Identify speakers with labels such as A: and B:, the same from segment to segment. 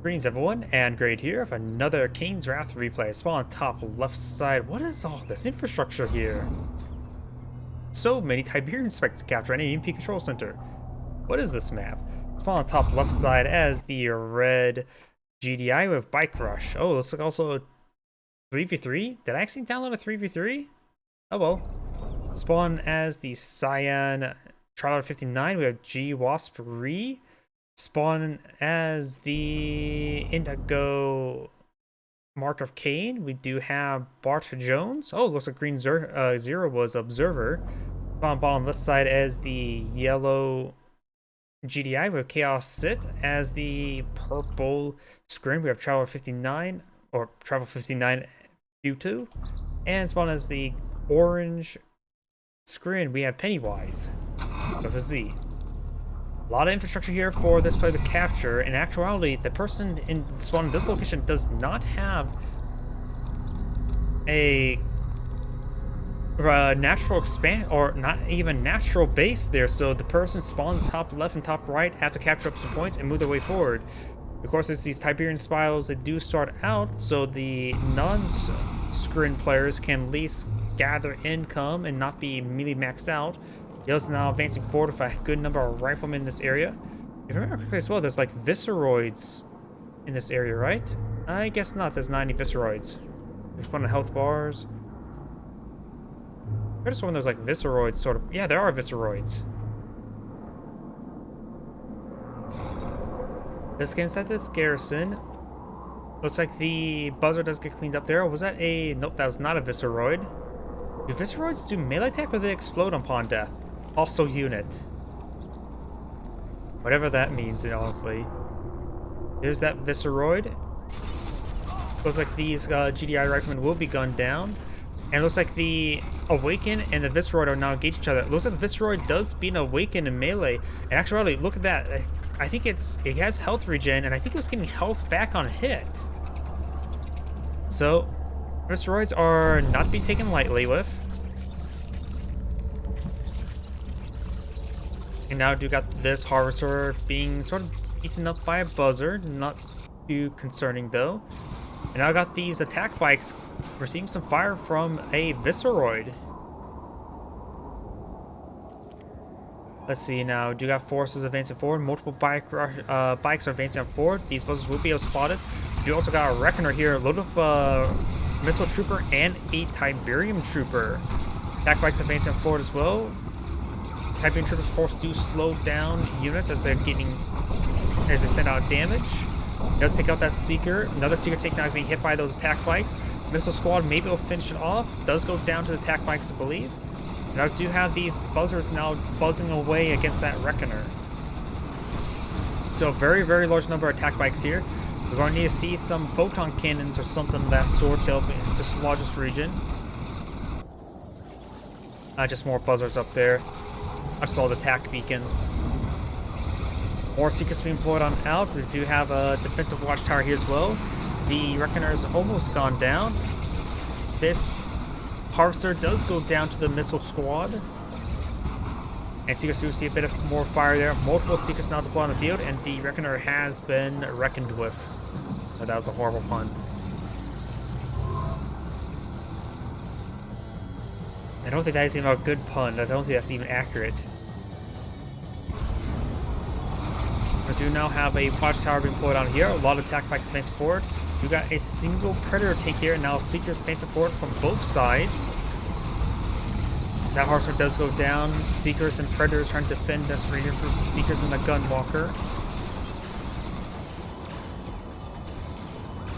A: Greetings everyone, and Grade here with another Kane's Wrath replay. Spawn on top left side. What is all this infrastructure here? So many Tiberian specs to capture and an EMP control center. What is this map? Spawn on top left side as the red GDI with Bikerush. Oh, looks like also a 3v3? Did I actually download a 3v3? Oh well. Spawn as the Cyan Trial 59. We have GwaspaRi. Spawn as the Indigo Mark of Kane. We do have Bartjones. Oh, looks like Green Zero was Observer. Spawn bottom left side as the yellow GDI. We have ChaoSiT as the purple screen. We have Travel 59 or Travel 59 Futu. And spawn as the orange screen. We have Pennywize with a Z. A lot of infrastructure here for this player to capture. In actuality, the person in spawn in this location does not have a natural expand or not even natural base there, so the person spawned top left and top right have to capture up some points and move their way forward. Of course, it's these Tiberian spirals that do start out, so the non-screen players can at least gather income and not be immediately maxed out. Yell's now advancing forward with a good number of riflemen in this area. If I remember correctly as well, there's like Visceroids in this area, right? I guess not, there's not any Visceroids. There's one of the health bars. I could have sworn there's like Visceroids sort of. Yeah, there are Visceroids. Let's get inside this garrison. Looks like the buzzer does get cleaned up there. Was that a... Nope, that was not a Visceroid. Do Visceroids do melee attack or do they explode upon death? Also unit. Whatever that means, honestly. There's that Visceroid. Looks like these GDI riflemen will be gunned down. And it looks like the Awaken and the Visceroid are now engaged each other. It looks like the Visceroid does beat an Awaken in melee. And actually, look at that. I think it has health regen, and I think it was getting health back on hit. So, Visceroids are not to be taken lightly with. And now do got this Harvester being sort of eaten up by a buzzer. Not too concerning though. And now got these attack bikes receiving some fire from a Visceroid. Let's see now. Do got forces advancing forward. Multiple bikes are advancing forward. These buzzers will be spotted. You also got a Reckoner here, loaded with a missile trooper and a Tiberium trooper. Attack bikes advancing forward as well. Tiberium troopers, of course, do slow down units as they send out damage. Does take out that Seeker. Another Seeker taking out being hit by those attack bikes. Missile squad maybe will finish it off. Does go down to the attack bikes, I believe. And I do have these buzzers now buzzing away against that Reckoner. So a very, very large number of attack bikes here. We're going to need to see some photon cannons or something of that sort to help in this largest region. Just more buzzers up there. I saw the attack beacons. More Seekers being pulled on out. We do have a defensive watchtower here as well. The Reckoner is almost gone down. This Harvester does go down to the missile squad. And Seekers do see a bit of more fire there. Multiple Seekers now deployed on the field, and the Reckoner has been reckoned with. Oh, that was a horrible pun. I don't think that is even a good pun. I don't think that's even accurate. We do now have a watchtower being put on here. A lot of attack bikes advancing forward. You got a single Predator tank here, and now Seekers advancing forward from both sides. That Harvester does go down. Seekers and Predators trying to defend this region versus Seekers and the Gunwalker.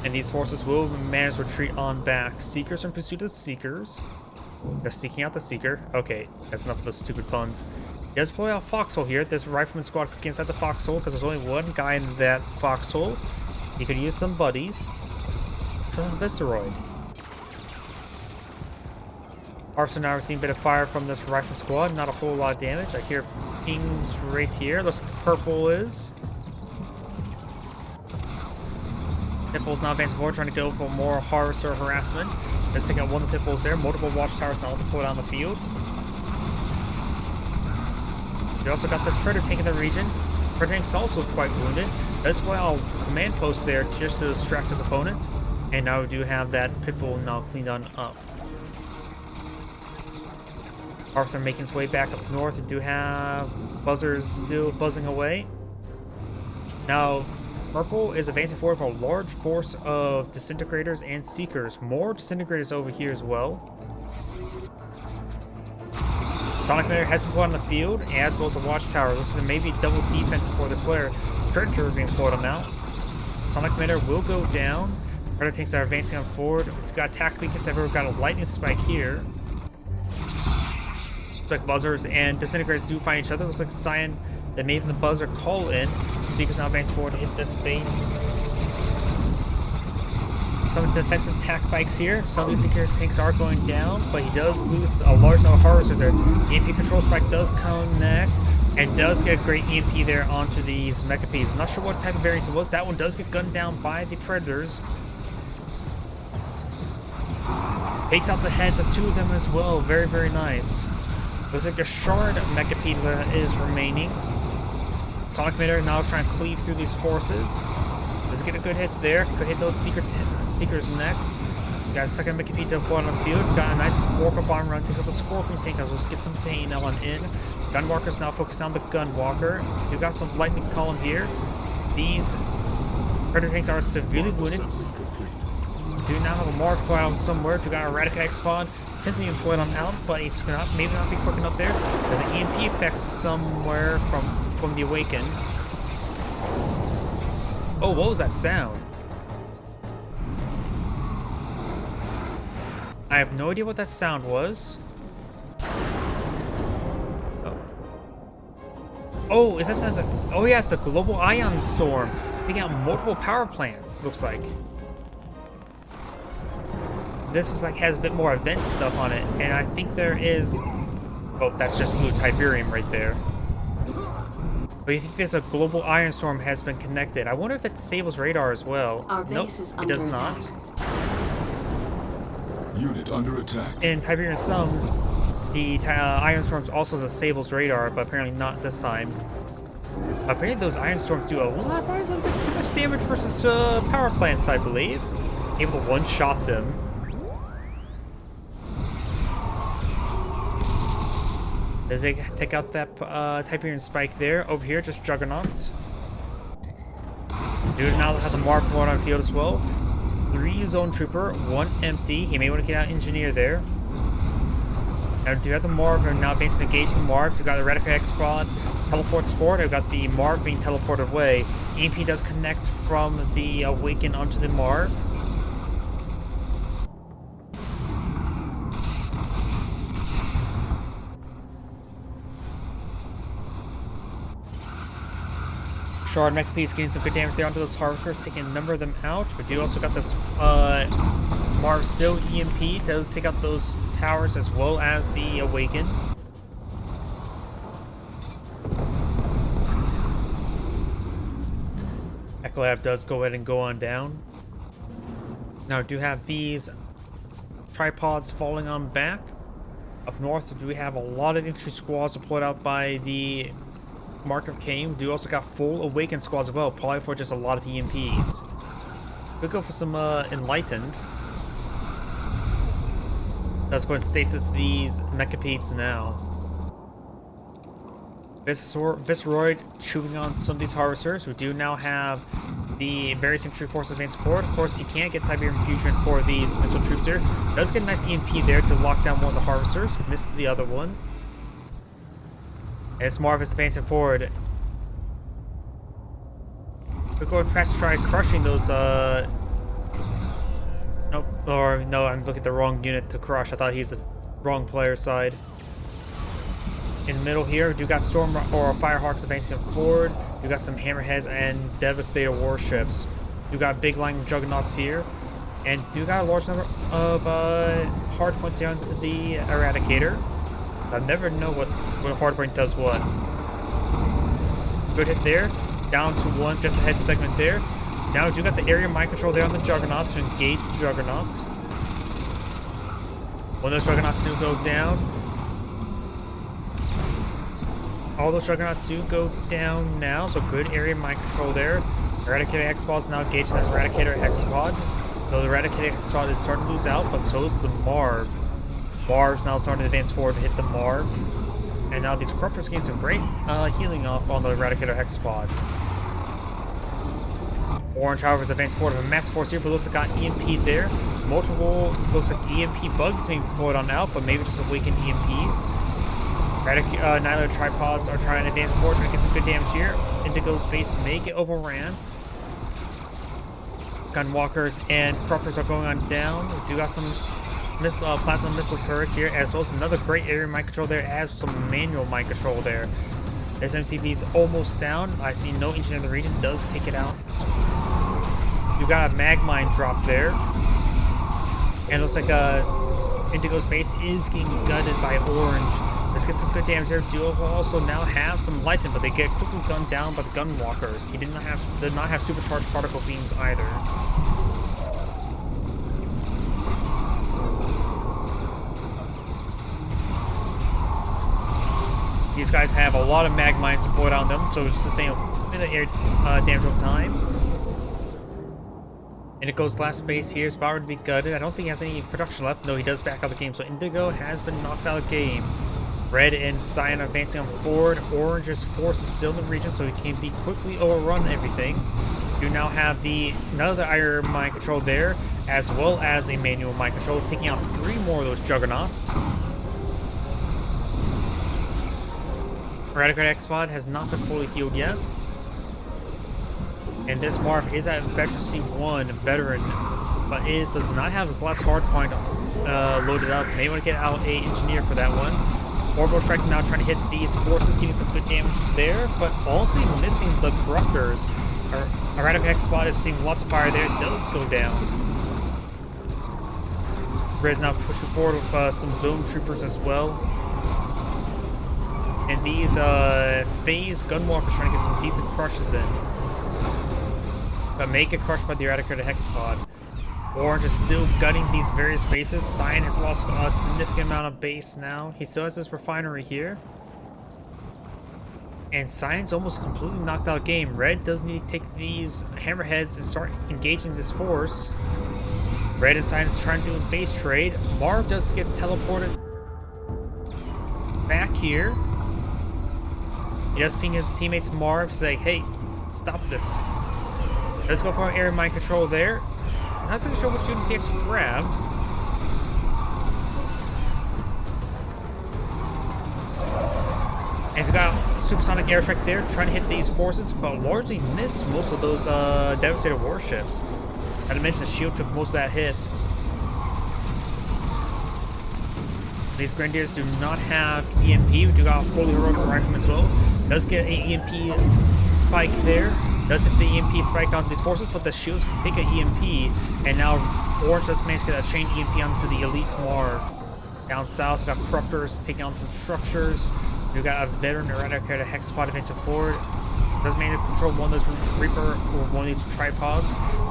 A: And these forces will manage to retreat on back. Seekers in pursuit of Seekers. They're seeking out the Seeker. Okay, that's enough of those stupid puns. He does pull out Foxhole here. This Rifleman squad could get inside the Foxhole because there's only one guy in that Foxhole. He could use some buddies. Some Visceroid. Harvester now receiving a bit of fire from this Rifleman squad. Not a whole lot of damage. I hear pings right here. Looks like purple is. Pitbull's now advancing forward, trying to go for more Harvester harassment. Let's take out one of the Pitbulls there. Multiple watchtowers now deployed on the field. We also got this Predator tank in the region. Predator tank's also quite wounded. That's why I'll command post there just to distract his opponent. And now we do have that Pitbull now cleaned on up. Harps are making its way back up north. We do have buzzers still buzzing away. Now, Purple is advancing forward with a large force of disintegrators and seekers. More disintegrators over here as well. Sonic Matter has been put on the field, as well as a watchtower. Looks like there may be double defense for this player. Predator being pulled on out. Sonic Matter will go down. Predator tanks are advancing on forward. We've got attack beacons everywhere. We've got a lightning spike here. Looks like buzzers and disintegrators do find each other. Looks like Cyan that made the buzzer call in. Seekers now advance forward to hit this base. Some defensive attack bikes here. Some of these Seekers tanks are going down, but he does lose a large number of harvesters there. The EMP control spike does connect and does get a great EMP there onto these Mechapes. I'm not sure what type of variance it was. That one does get gunned down by the Predators. Takes out the heads of two of them as well. Very, very nice. Looks like a shard Mechape that is remaining. Sonic Matter now trying to cleave through these forces. Does get a good hit there. Could hit those Seekers next. Got a second Mechape to put on the field. Got a nice Walker bomb run. Takes out the Scorpion tank. Let's get some pain on in. Gunwalker's now focused on the Gunwalker. We've got some lightning column here. These Predator tanks are severely wounded. Do now have a Mark put out somewhere. We got a Eradicate spawn. Attempting to put on out, but he's gonna maybe not be quick enough there. There's an EMP effect somewhere from the Awaken. Oh, what was that sound? I have no idea what that sound was. Oh, is that the? Oh yeah, it's the global ion storm taking out multiple power plants. Looks like. This is like has a bit more event stuff on it, and I think there is. Oh, that's just blue Tiberium right there. But you think there's a global iron storm has been connected? I wonder if that disables radar as well.
B: Our base is under
A: it does
B: attack.
A: not.
C: Unit under attack.
A: In Tiberium Sum, the iron storms also disables radar, but apparently not this time. Apparently those iron storms do a lot too much damage versus power plants, I believe. Able to one-shot them. Does they take out that Tiberium spike there? Over here, just Juggernauts. Do now have the Mark on field as well. 3 Zone Trooper, 1 empty. He may want to get out Engineer there. Now do have the Mark now advancing to engage the Mark. We've got the Radical X squad teleports forward. We've got the Mark being teleported away. EMP does connect from the Awaken onto the Mark. Shard Mechapiece getting some good damage there onto those harvesters, taking a number of them out. We do also got this Marv still EMP, does take out those towers as well as the Awaken. Echolab does go ahead and go on down. Now we do have these tripods falling on back. Up north, we do have a lot of infantry squads deployed out by the Mark of Kane. We do also got full Awakened squads as well, probably for just a lot of EMPs. We'll go for some Enlightened. That's going to stasis these Mechapeds now. Visceroid chewing on some of these harvesters. We do now have the various infantry forces advancing forward. Of course, you can't get Tiberium Fusion for these missile troops here. Does get a nice EMP there to lock down one of the harvesters. Missed the other one. And it's Marvis advancing forward. We're going to try crushing those, nope, or no, I'm looking at the wrong unit to crush. I thought he's the wrong player side. In the middle here, we do got Storm or Firehawks advancing forward. We got some Hammerheads and Devastator warships. We got big line of Juggernauts here. And we got a large number of hard points down to the Eradicator. I never know what hardpoint does what. Good hit there. Down to 1, just a head segment there. Now we do got the area mind control there on the Juggernauts to engage the Juggernauts. When those Juggernauts do go down. All those Juggernauts do go down now, so good area mind control there. Eradicator X-Pod is now engaging the Eradicator X-Pod. So the Eradicator X-Pod is starting to lose out, but so is the Marv. Marv's now starting to advance forward to hit the Marv. And now these Corruptors getting some great healing off on the Eradicator X-Pod. Orange, however, is advancing forward with a massive force here, but looks like got EMP'd there. Multiple, looks like EMP bugs being deployed on out, but maybe just awakened EMPs. Annihilator tripods are trying to advance forward, trying to get some good damage here. Indigo's base may get overran. Gunwalkers and Corruptors are going on down. We do got some plasma missile turrets here, as well as another great area mind control there, as some manual mind control there. This MCV is almost down. I see no engineer in the region, does take it out. You got a mag mine drop there. And it looks like Indigo's base is getting gutted by Orange. Let's get some good damage there. Duo will also now have some lightning, but they get quickly gunned down by the Gunwalkers. He did not have supercharged particle beams either. These guys have a lot of mag mines deployed on them, so it's just the same air damage over time. Indigo's last base here is about to be gutted. I don't think he has any production left. No, he does back out the game, so Indigo has been knocked out of the game. Red and Cyan are advancing on forward. Orange's force is still in the region, so he can be quickly overrun everything. You now have another iron mind control there, as well as a manual mind control, taking out 3 more of those juggernauts. Eradicator X-Pod has not been fully healed yet. And this Marv is at Veteran C1 veteran, but it does not have his last hard point loaded up. May want to get out a engineer for that one. Orbital Strike now trying to hit these forces, getting some good damage there, but also missing the Corruptors. Eradicator X-Pod is seeing lots of fire there. It does go down. Red's now pushing forward with some Zone Troopers as well. And these phase Gunwalkers trying to get some decent crushes in. But may get crushed by the Eradicator Hexapod. Orange is still gutting these various bases. Cyan has lost a significant amount of base now. He still has this refinery here. And Cyan's almost completely knocked out of the game. Red does need to take these hammerheads and start engaging this force. Red and Cyan is trying to do a base trade. Marv does get teleported back here. He does ping his teammates Marv to say, hey, stop this. Let's go for an air mind control there. Not so sure which students he actually grabbed. And we got a supersonic airstrike there, trying to hit these forces, but largely missed most of those devastator warships. Not to mention the shield took most of that hit. These Grenadiers do not have EMP. We do got a fully heroic rifleman as well. Does get an EMP spike there. Does hit the EMP spike onto these forces, but the shields can take an EMP. And now Orange does manage to get a chain EMP onto the Elite Marv. Down south, we got Corruptors taking on some structures. We got a veteran Eradicator Hexapod advancing forward. Does manage to control one of those Reaper or one of these tripods.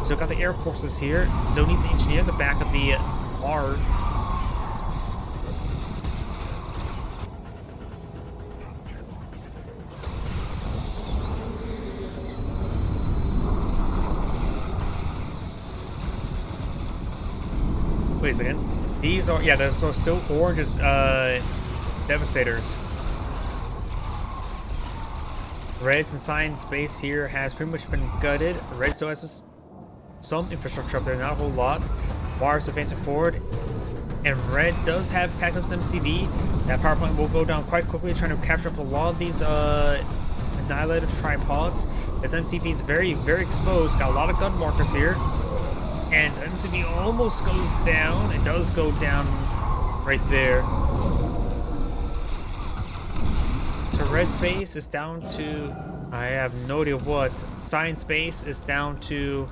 A: So we got the Air Forces here. Still needs to engineer the back of the Marv. Wait a second. These are, yeah, they're so still Orange's Devastators. Red's and Cyan's base here has pretty much been gutted. Red still has some infrastructure up there, not a whole lot. Marv's advancing forward. And Red does have Packup's MCV. That power plant will go down quite quickly, trying to capture up a lot of these annihilated tripods. This MCV is very, very exposed. Got a lot of gun markers here. And MCV almost goes down. It does go down right there. So Red's base is down to, I have no idea what. Cyan's base is down to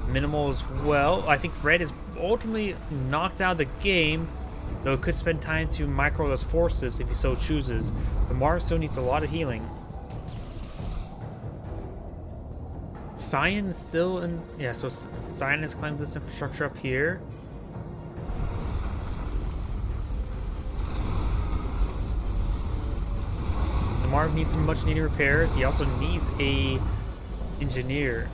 A: minimal as well. I think Red is ultimately knocked out of the game, though it could spend time to micro those forces if he so chooses. The Marv still needs a lot of healing. Cyan is still in, yeah, so Cyan has claimed this infrastructure up here. The Marv needs some much needed repairs. He also needs a engineer.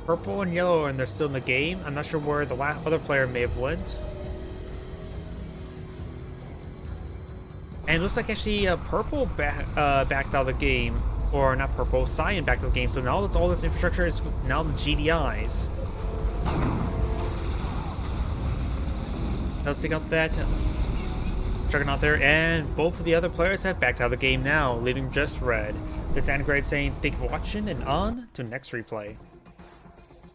A: purple and yellow, and they're still in the game. I'm not sure where the other player may have went. And it looks like actually purple backed out of the game. Or not purple, cyan backed out of the game. So now all this infrastructure is now the GDIs. Let's take out that Juggernaut there, and both of the other players have backed out of the game now, leaving just red. This Anagrade saying thank you for watching, and on to next replay.